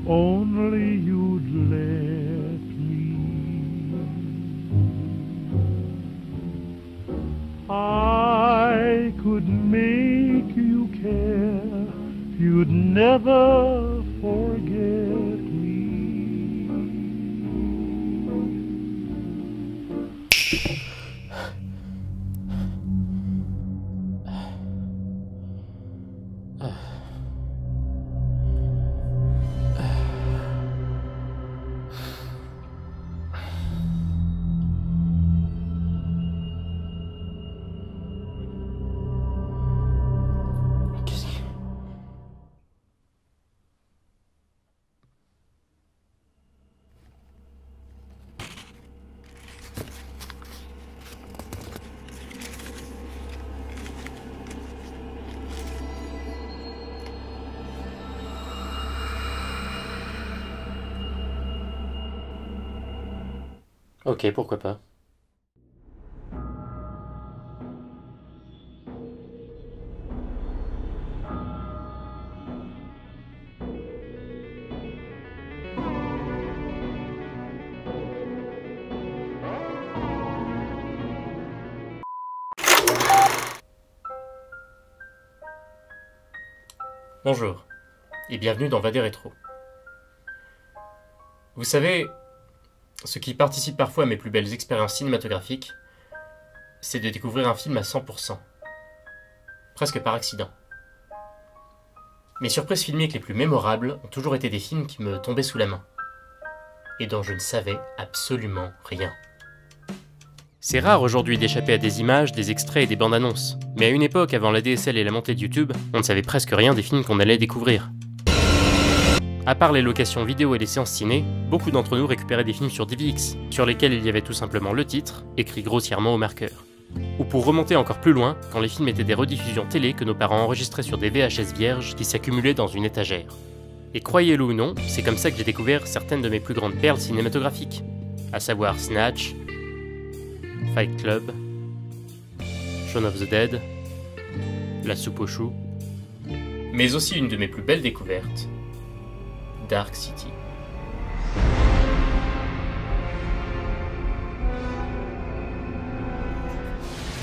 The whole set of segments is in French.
only you'd let me. I could make you care, you'd never forget me. Ok, pourquoi pas. Bonjour, et bienvenue dans Vadé Rétro. Vous savez, ce qui participe parfois à mes plus belles expériences cinématographiques, c'est de découvrir un film à 100%, presque par accident. Mes surprises filmiques les plus mémorables ont toujours été des films qui me tombaient sous la main, et dont je ne savais absolument rien. C'est rare aujourd'hui d'échapper à des images, des extraits et des bandes annonces, mais à une époque avant la DSL et la montée de YouTube, on ne savait presque rien des films qu'on allait découvrir. À part les locations vidéo et les séances ciné, beaucoup d'entre nous récupéraient des films sur DivX, sur lesquels il y avait tout simplement le titre, écrit grossièrement au marqueur. Ou pour remonter encore plus loin, quand les films étaient des rediffusions télé que nos parents enregistraient sur des VHS vierges qui s'accumulaient dans une étagère. Et croyez-le ou non, c'est comme ça que j'ai découvert certaines de mes plus grandes perles cinématographiques, à savoir Snatch, Fight Club, Shaun of the Dead, La soupe aux choux, mais aussi une de mes plus belles découvertes, Dark City.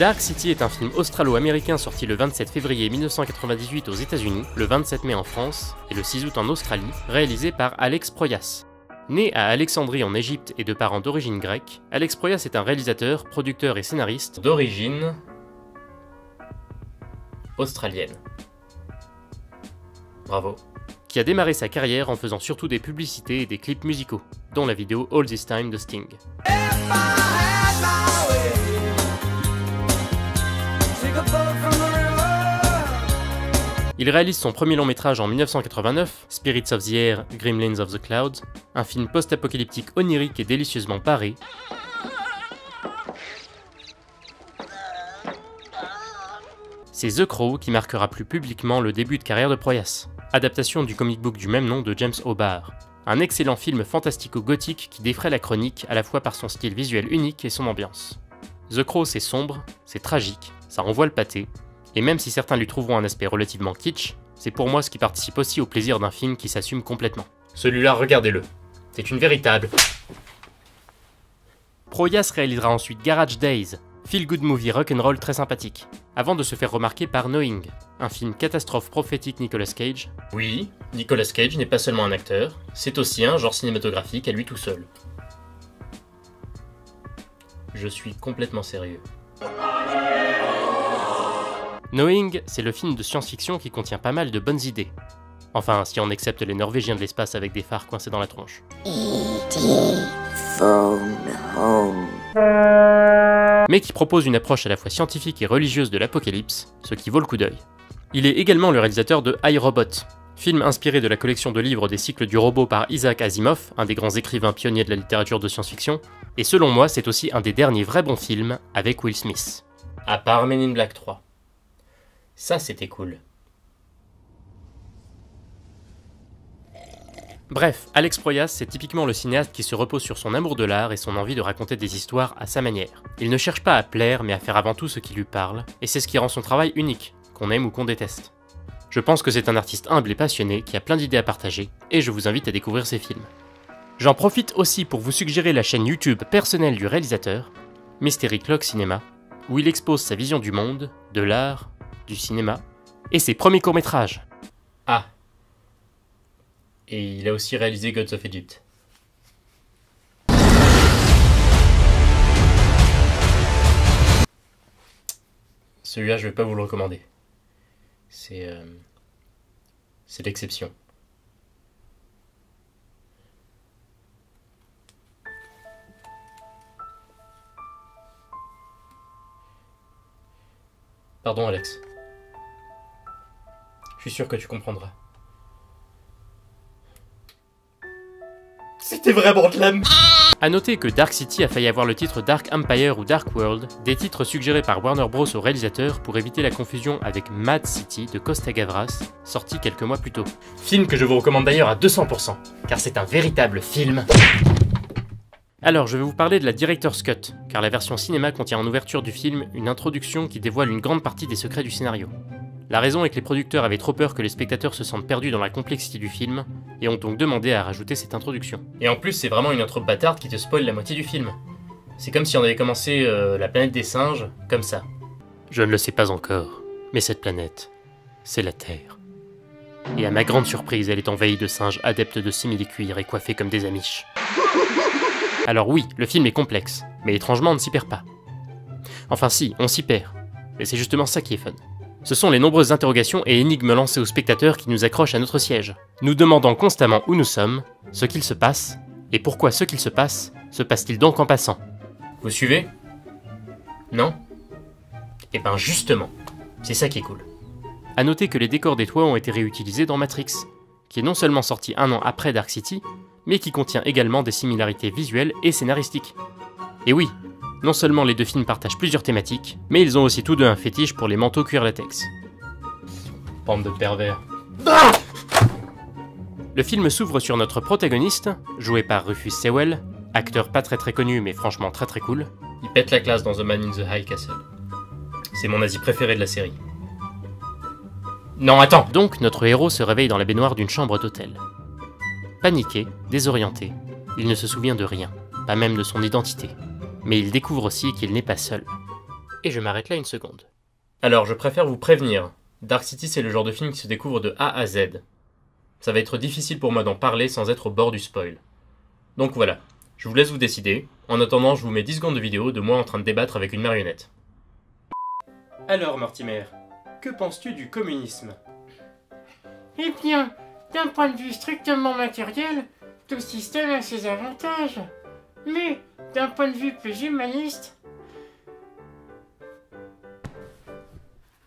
Dark City est un film australo-américain sorti le 27 février 1998 aux États-Unis, le 27 mai en France et le 6 août en Australie, réalisé par Alex Proyas. Né à Alexandrie en Égypte et de parents d'origine grecque, Alex Proyas est un réalisateur, producteur et scénariste d'origine australienne. Bravo. Qui a démarré sa carrière en faisant surtout des publicités et des clips musicaux, dont la vidéo All This Time de Sting. Il réalise son premier long métrage en 1989, Spirits of the Air, Gremlins of the Clouds, un film post-apocalyptique onirique et délicieusement paré, c'est The Crow qui marquera plus publiquement le début de carrière de Proyas, adaptation du comic book du même nom de James O'Barr. Un excellent film fantastico-gothique qui défraie la chronique à la fois par son style visuel unique et son ambiance. The Crow c'est sombre, c'est tragique, ça renvoie le pâté, et même si certains lui trouveront un aspect relativement kitsch, c'est pour moi ce qui participe aussi au plaisir d'un film qui s'assume complètement. Celui-là, regardez-le, c'est une véritable... Proyas réalisera ensuite Garage Days, feel-good movie rock'n'roll très sympathique, avant de se faire remarquer par Knowing, un film catastrophe prophétique Nicolas Cage. Oui, Nicolas Cage n'est pas seulement un acteur, c'est aussi un genre cinématographique à lui tout seul. Je suis complètement sérieux. Knowing, c'est le film de science-fiction qui contient pas mal de bonnes idées. Enfin, si on accepte les Norvégiens de l'espace avec des phares coincés dans la tronche. Mais qui propose une approche à la fois scientifique et religieuse de l'apocalypse, ce qui vaut le coup d'œil. Il est également le réalisateur de iRobot, film inspiré de la collection de livres des cycles du robot par Isaac Asimov, un des grands écrivains pionniers de la littérature de science-fiction, et selon moi c'est aussi un des derniers vrais bons films avec Will Smith. À part Men in Black 3. Ça c'était cool. Bref, Alex Proyas, c'est typiquement le cinéaste qui se repose sur son amour de l'art et son envie de raconter des histoires à sa manière. Il ne cherche pas à plaire, mais à faire avant tout ce qui lui parle, et c'est ce qui rend son travail unique, qu'on aime ou qu'on déteste. Je pense que c'est un artiste humble et passionné qui a plein d'idées à partager, et je vous invite à découvrir ses films. J'en profite aussi pour vous suggérer la chaîne YouTube personnelle du réalisateur, Mystery Clock Cinema, où il expose sa vision du monde, de l'art, du cinéma, et ses premiers courts-métrages. Ah. Et il a aussi réalisé Gods of Egypt. Celui-là, je vais pas vous le recommander. C'est l'exception. Pardon, Alex. Je suis sûr que tu comprendras. C'était vraiment de la merde. A noter que Dark City a failli avoir le titre Dark Empire ou Dark World, des titres suggérés par Warner Bros au réalisateur pour éviter la confusion avec Mad City de Costa Gavras, sorti quelques mois plus tôt. Film que je vous recommande d'ailleurs à 200%, car c'est un véritable film. Alors, je vais vous parler de la Director's Cut, car la version cinéma contient en ouverture du film une introduction qui dévoile une grande partie des secrets du scénario. La raison est que les producteurs avaient trop peur que les spectateurs se sentent perdus dans la complexité du film, et ont donc demandé à rajouter cette introduction. Et en plus, c'est vraiment une intro bâtarde qui te spoile la moitié du film. C'est comme si on avait commencé La planète des singes, comme ça. Je ne le sais pas encore, mais cette planète, c'est la Terre. Et à ma grande surprise, elle est envahie de singes adeptes de simili-cuir et coiffés comme des amiches. Alors oui, le film est complexe, mais étrangement on ne s'y perd pas. Enfin si, on s'y perd, et c'est justement ça qui est fun. Ce sont les nombreuses interrogations et énigmes lancées aux spectateurs qui nous accrochent à notre siège, nous demandant constamment où nous sommes, ce qu'il se passe, et pourquoi ce qu'il se passe-t-il donc en passant? Vous suivez? Non? Eh ben justement, c'est ça qui est cool. A noter que les décors des toits ont été réutilisés dans Matrix, qui est non seulement sorti un an après Dark City, mais qui contient également des similarités visuelles et scénaristiques. Et oui, non seulement les deux films partagent plusieurs thématiques, mais ils ont aussi tous deux un fétiche pour les manteaux cuir latex. Bande de pervers. Ah! Le film s'ouvre sur notre protagoniste, joué par Rufus Sewell, acteur pas très connu mais franchement très cool. Il pète la classe dans The Man in the High Castle. C'est mon nazi préféré de la série. Non, attends! Donc, notre héros se réveille dans la baignoire d'une chambre d'hôtel. Paniqué, désorienté, il ne se souvient de rien, pas même de son identité. Mais il découvre aussi qu'il n'est pas seul. Et je m'arrête là une seconde. Alors, je préfère vous prévenir, Dark City c'est le genre de film qui se découvre de A à Z. Ça va être difficile pour moi d'en parler sans être au bord du spoil. Donc voilà, je vous laisse vous décider. En attendant, je vous mets 10 secondes de vidéo de moi en train de débattre avec une marionnette. Alors, Mortimer, que penses-tu du communisme? Eh bien, d'un point de vue strictement matériel, tout système a ses avantages. Mais, d'un point de vue plus humaniste...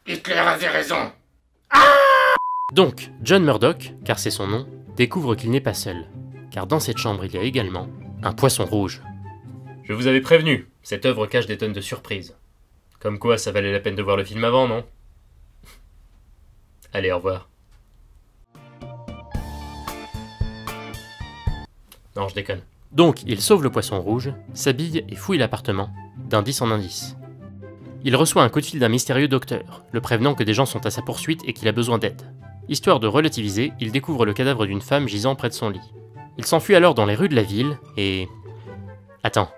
Hitler avait raison. Donc, John Murdoch, car c'est son nom, découvre qu'il n'est pas seul. Car dans cette chambre, il y a également un poisson rouge. Je vous avais prévenu, cette œuvre cache des tonnes de surprises. Comme quoi, ça valait la peine de voir le film avant, non? Allez, au revoir. Non, je déconne. Donc, il sauve le poisson rouge, s'habille et fouille l'appartement, d'indice en indice. Il reçoit un coup de fil d'un mystérieux docteur, le prévenant que des gens sont à sa poursuite et qu'il a besoin d'aide. Histoire de relativiser, il découvre le cadavre d'une femme gisant près de son lit. Il s'enfuit alors dans les rues de la ville et... Attends.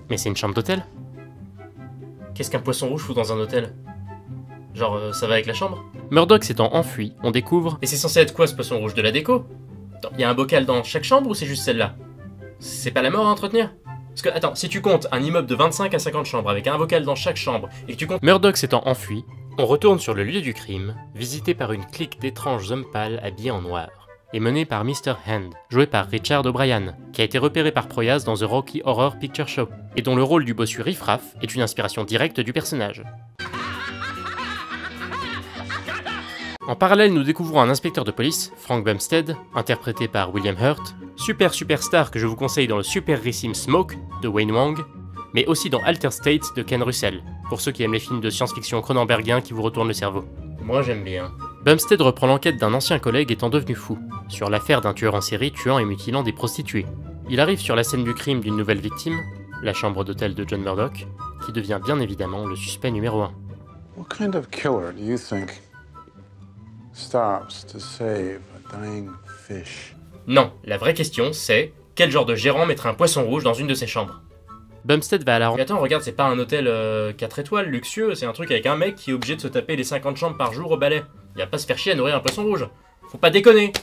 Mais c'est une chambre d'hôtel? Qu'est-ce qu'un poisson rouge fout dans un hôtel? Genre, ça va avec la chambre? Murdoch s'étant enfui, on découvre... Et c'est censé être quoi ce poisson rouge? De la déco? Il y a un bocal dans chaque chambre ou c'est juste celle-là? C'est pas la mort à entretenir? Parce que, attends, si tu comptes un immeuble de 25 à 50 chambres avec un bocal dans chaque chambre et que tu comptes... Murdoch s'étant enfui, on retourne sur le lieu du crime, visité par une clique d'étranges hommes pâles habillés en noir, et mené par Mr. Hand, joué par Richard O'Brien, qui a été repéré par Proyas dans The Rocky Horror Picture Show, et dont le rôle du bossu Riff Raff est une inspiration directe du personnage. En parallèle, nous découvrons un inspecteur de police, Frank Bumstead, interprété par William Hurt, superstar que je vous conseille dans le superrissime Smoke de Wayne Wang, mais aussi dans Altered States de Ken Russell, pour ceux qui aiment les films de science-fiction cronenbergien qui vous retournent le cerveau. Moi j'aime bien. Bumstead reprend l'enquête d'un ancien collègue étant devenu fou, sur l'affaire d'un tueur en série tuant et mutilant des prostituées. Il arrive sur la scène du crime d'une nouvelle victime, la chambre d'hôtel de John Murdoch, qui devient bien évidemment le suspect numéro 1. What kind of killer do you think stops to save a dying fish? Non, la vraie question c'est quel genre de gérant mettrait un poisson rouge dans une de ses chambres? Bumstead va à la rencontre. Attends, regarde, c'est pas un hôtel 4 étoiles luxueux, c'est un truc avec un mec qui est obligé de se taper les 50 chambres par jour au balai. Il va pas se faire chier à nourrir un poisson rouge. Faut pas déconner.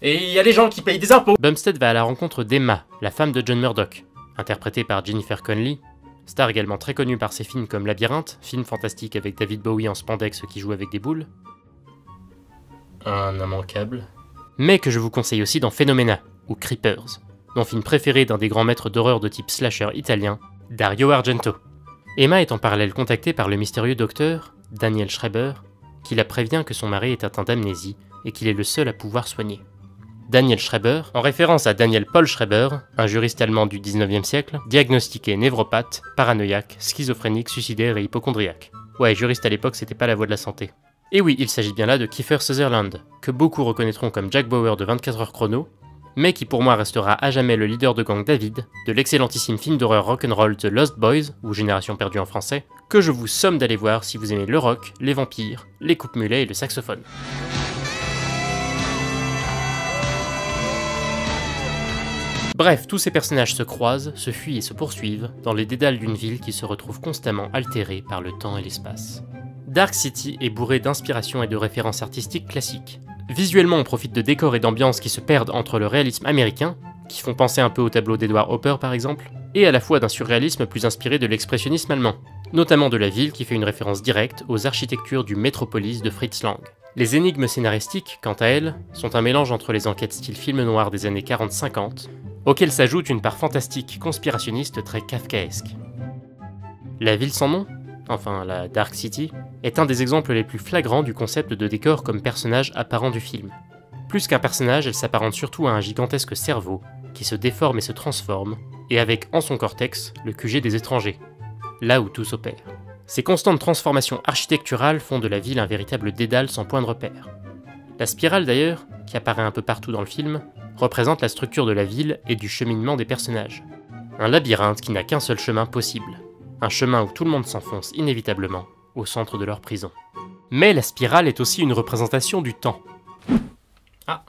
Et il y a les gens qui payent des impôts. Bumstead va à la rencontre d'Emma, la femme de John Murdoch, interprétée par Jennifer Connelly, star également très connue par ses films comme Labyrinthe, film fantastique avec David Bowie en spandex qui joue avec des boules. Un immanquable. Mais que je vous conseille aussi dans Phenomena, ou Creepers, mon film préféré d'un des grands maîtres d'horreur de type slasher italien, Dario Argento. Emma est en parallèle contactée par le mystérieux docteur, Daniel Schreiber, qui la prévient que son mari est atteint d'amnésie et qu'il est le seul à pouvoir soigner. Daniel Schreiber, en référence à Daniel Paul Schreiber, un juriste allemand du 19e siècle, diagnostiqué névropathe, paranoïaque, schizophrénique, suicidaire et hypocondriaque. Ouais, juriste à l'époque, c'était pas la voie de la santé. Et oui, il s'agit bien là de Kiefer Sutherland, que beaucoup reconnaîtront comme Jack Bauer de 24 heures chrono, mais qui pour moi restera à jamais le leader de gang David, de l'excellentissime film d'horreur rock'n'roll The Lost Boys, ou Génération perdue en français, que je vous somme d'aller voir si vous aimez le rock, les vampires, les coupes-mulets et le saxophone. Bref, tous ces personnages se croisent, se fuient et se poursuivent dans les dédales d'une ville qui se retrouve constamment altérée par le temps et l'espace. Dark City est bourré d'inspiration et de références artistiques classiques. Visuellement, on profite de décors et d'ambiances qui se perdent entre le réalisme américain, qui font penser un peu au tableau d'Edward Hopper par exemple, et à la fois d'un surréalisme plus inspiré de l'expressionnisme allemand, notamment de la ville qui fait une référence directe aux architectures du Metropolis de Fritz Lang. Les énigmes scénaristiques, quant à elles, sont un mélange entre les enquêtes style film noir des années 40-50, auxquelles s'ajoute une part fantastique conspirationniste très kafkaesque. La ville sans nom, enfin la Dark City, est un des exemples les plus flagrants du concept de décor comme personnage apparent du film. Plus qu'un personnage, elle s'apparente surtout à un gigantesque cerveau, qui se déforme et se transforme, et avec en son cortex le QG des étrangers, là où tout s'opère. Ces constantes transformations architecturales font de la ville un véritable dédale sans point de repère. La spirale d'ailleurs, qui apparaît un peu partout dans le film, représente la structure de la ville et du cheminement des personnages. Un labyrinthe qui n'a qu'un seul chemin possible, un chemin où tout le monde s'enfonce inévitablement au centre de leur prison. Mais la spirale est aussi une représentation du temps. Ah.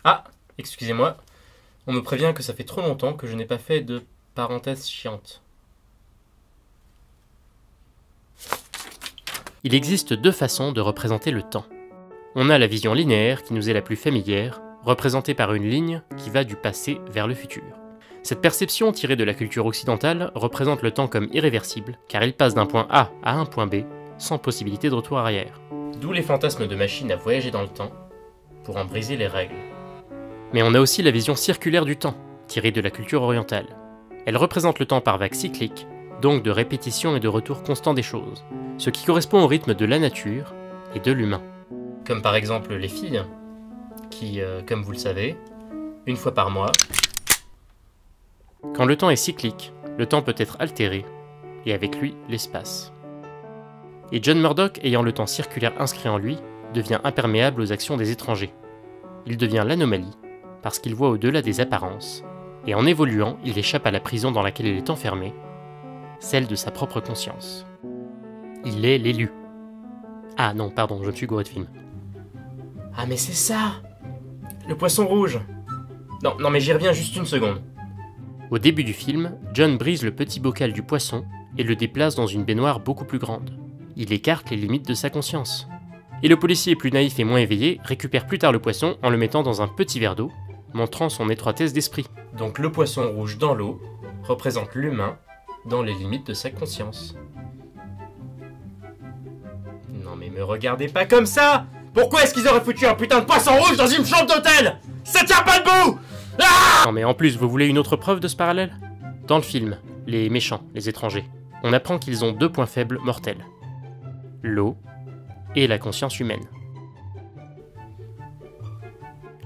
Ah, excusez-moi, on me prévient que ça fait trop longtemps que je n'ai pas fait de parenthèse chiante. Il existe deux façons de représenter le temps. On a la vision linéaire qui nous est la plus familière, représentée par une ligne qui va du passé vers le futur. Cette perception tirée de la culture occidentale représente le temps comme irréversible, car il passe d'un point A à un point B, sans possibilité de retour arrière. D'où les fantasmes de machines à voyager dans le temps, pour en briser les règles. Mais on a aussi la vision circulaire du temps, tirée de la culture orientale. Elle représente le temps par vagues cycliques, donc de répétition et de retour constant des choses, ce qui correspond au rythme de la nature et de l'humain. Comme par exemple les filles, qui, comme vous le savez, une fois par mois... Quand le temps est cyclique, le temps peut être altéré, et avec lui l'espace. Et John Murdoch, ayant le temps circulaire inscrit en lui, devient imperméable aux actions des étrangers. Il devient l'anomalie, parce qu'il voit au-delà des apparences, et en évoluant, il échappe à la prison dans laquelle il est enfermé, celle de sa propre conscience. Il est l'élu. Ah non, pardon, je me suis gouré de film. Ah mais c'est ça! Le poisson rouge! Non mais j'y reviens juste une seconde. Au début du film, John brise le petit bocal du poisson et le déplace dans une baignoire beaucoup plus grande. Il écarte les limites de sa conscience. Et le policier plus naïf et moins éveillé récupère plus tard le poisson en le mettant dans un petit verre d'eau, montrant son étroitesse d'esprit. Donc le poisson rouge dans l'eau représente l'humain dans les limites de sa conscience. Non mais me regardez pas comme ça! Pourquoi est-ce qu'ils auraient foutu un putain de poisson rouge dans une chambre d'hôtel? Ça tient pas debout! Ah! Non mais en plus, vous voulez une autre preuve de ce parallèle? Dans le film, les méchants, les étrangers, on apprend qu'ils ont deux points faibles mortels. L'eau et la conscience humaine.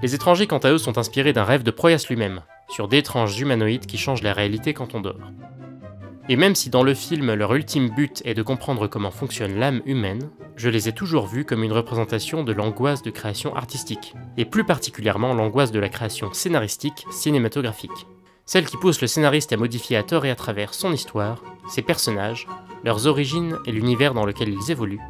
Les étrangers quant à eux sont inspirés d'un rêve de Proyas lui-même, sur d'étranges humanoïdes qui changent la réalité quand on dort. Et même si dans le film leur ultime but est de comprendre comment fonctionne l'âme humaine, je les ai toujours vus comme une représentation de l'angoisse de création artistique, et plus particulièrement l'angoisse de la création scénaristique cinématographique. Celle qui pousse le scénariste à modifier à tort et à travers son histoire, ses personnages, leurs origines et l'univers dans lequel ils évoluent,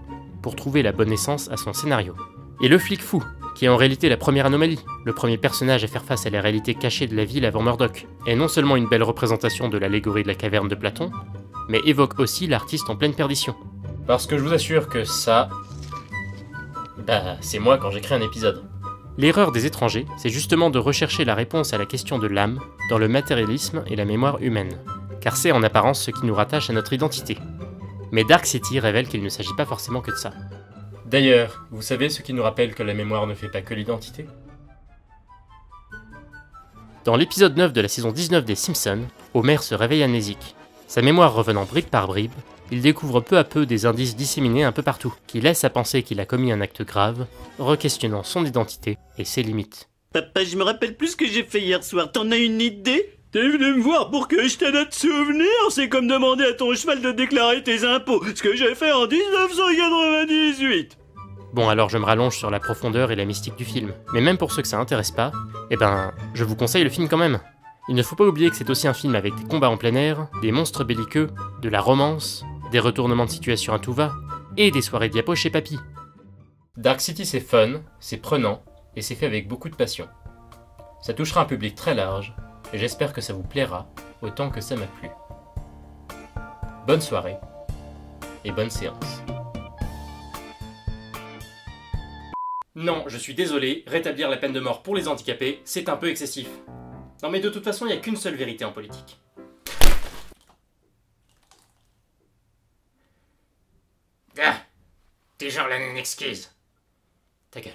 pour trouver la bonne essence à son scénario. Et le flic fou, qui est en réalité la première anomalie, le premier personnage à faire face à la réalité cachée de la ville avant Murdoch, est non seulement une belle représentation de l'allégorie de la caverne de Platon, mais évoque aussi l'artiste en pleine perdition. Parce que je vous assure que ça... c'est moi quand j'écris un épisode. L'erreur des étrangers, c'est justement de rechercher la réponse à la question de l'âme dans le matérialisme et la mémoire humaine, car c'est en apparence ce qui nous rattache à notre identité. Mais Dark City révèle qu'il ne s'agit pas forcément que de ça. D'ailleurs, vous savez ce qui nous rappelle que la mémoire ne fait pas que l'identité ? Dans l'épisode 9 de la saison 19 des Simpsons, Homer se réveille amnésique. Sa mémoire revenant bribe par bribe, il découvre peu à peu des indices disséminés un peu partout, qui laissent à penser qu'il a commis un acte grave, re-questionnant son identité et ses limites. Papa, je me rappelle plus ce que j'ai fait hier soir, t'en as une idée ? T'es venu me voir pour que je t'aide à te souvenir? C'est comme demander à ton cheval de déclarer tes impôts, ce que j'ai fait en 1998. Bon, alors je me rallonge sur la profondeur et la mystique du film. Mais même pour ceux que ça intéresse pas, je vous conseille le film quand même. Il ne faut pas oublier que c'est aussi un film avec des combats en plein air, des monstres belliqueux, de la romance, des retournements de situation à tout va, et des soirées diapo chez Papy. Dark City c'est fun, c'est prenant, et c'est fait avec beaucoup de passion. Ça touchera un public très large, et j'espère que ça vous plaira autant que ça m'a plu. Bonne soirée, et bonne séance. Non, je suis désolé, rétablir la peine de mort pour les handicapés, c'est un peu excessif. Non mais de toute façon, il n'y a qu'une seule vérité en politique. T'es genre la non excuse. Ta gueule.